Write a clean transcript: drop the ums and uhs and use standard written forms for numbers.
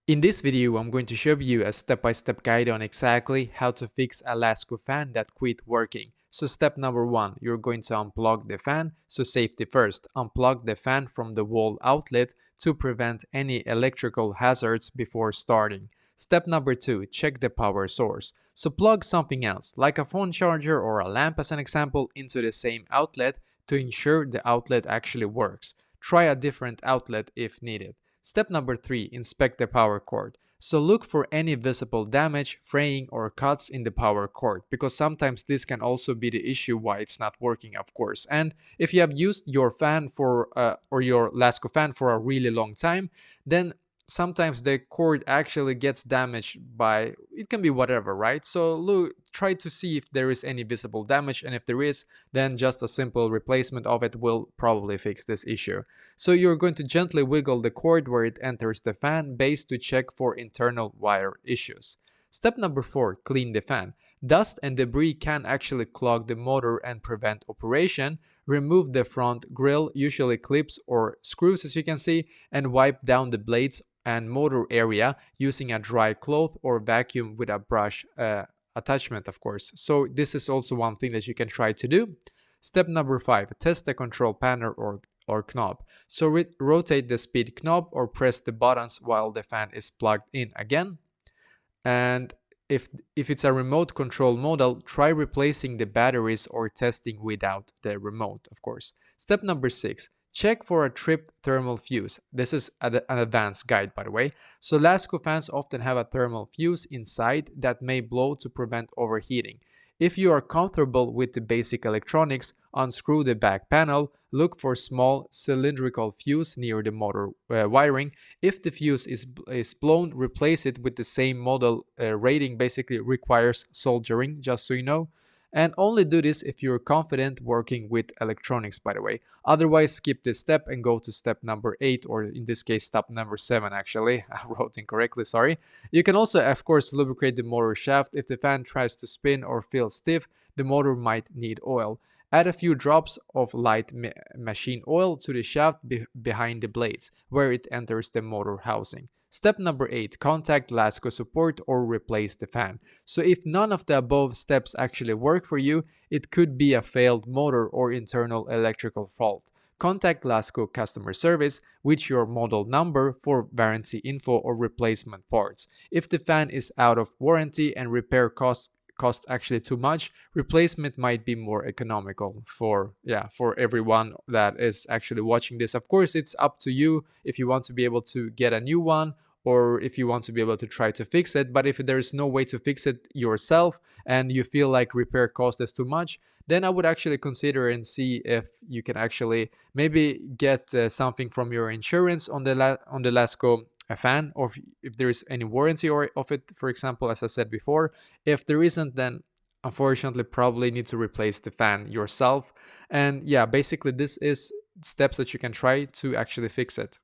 In this video, I'm going to show you a step-by-step guide on exactly how to fix a Lasko fan that quit working. So step number 1, you're going to unplug the fan. So safety first, unplug the fan from the wall outlet to prevent any electrical hazards before starting. Step number 2, check the power source. So plug something else, like a phone charger or a lamp as an example, into the same outlet to ensure the outlet actually works. Try a different outlet if needed. Step number 3, inspect the power cord. So look for any visible damage, fraying, or cuts in the power cord, because sometimes this can also be the issue why it's not working, of course. And if you have used your fan or your Lasko fan for a really long time, then sometimes the cord actually gets damaged by, it can be whatever, right? So look, try to see if there is any visible damage, and if there is, then just a simple replacement of it will probably fix this issue. So you're going to gently wiggle the cord where it enters the fan base to check for internal wire issues. Step number 4, clean the fan. Dust and debris can actually clog the motor and prevent operation. Remove the front grille, usually clips or screws as you can see, and wipe down the blades and motor area using a dry cloth or vacuum with a brush attachment, of course. So this is also one thing that you can try to do. Step number 5, test the control panel or knob. So rotate the speed knob or press the buttons while the fan is plugged in again. And if it's a remote control model, try replacing the batteries or testing without the remote, of course. Step number 6, check for a tripped thermal fuse. This is an advanced guide, by the way. So Lasko fans often have a thermal fuse inside that may blow to prevent overheating. If you are comfortable with the basic electronics, unscrew the back panel, look for small cylindrical fuse near the motor wiring. If the fuse is blown, replace it with the same model rating, basically requires soldering, just so you know. And only do this if you're confident working with electronics, by the way. Otherwise, skip this step and go to step number 8, or in this case, step number 7 actually. I wrote incorrectly, sorry. You can also, of course, lubricate the motor shaft. If the fan tries to spin or feels stiff, the motor might need oil. Add a few drops of light machine oil to the shaft behind the blades, where it enters the motor housing. Step number 8, contact Lasko support or replace the fan. So if none of the above steps actually work for you, it could be a failed motor or internal electrical fault. Contact Lasko customer service with your model number for warranty info or replacement parts. If the fan is out of warranty and repair cost actually too much, replacement might be more economical for everyone that is actually watching this. Of course, it's up to you if you want to be able to get a new one or if you want to be able to try to fix it. But if there is no way to fix it yourself and you feel like repair cost is too much, then I would actually consider and see if you can actually maybe get something from your insurance on the Lasko a fan, or if there is any warranty of it, for example, as I said before. If there isn't, then unfortunately probably need to replace the fan yourself. And yeah, basically this is steps that you can try to actually fix it.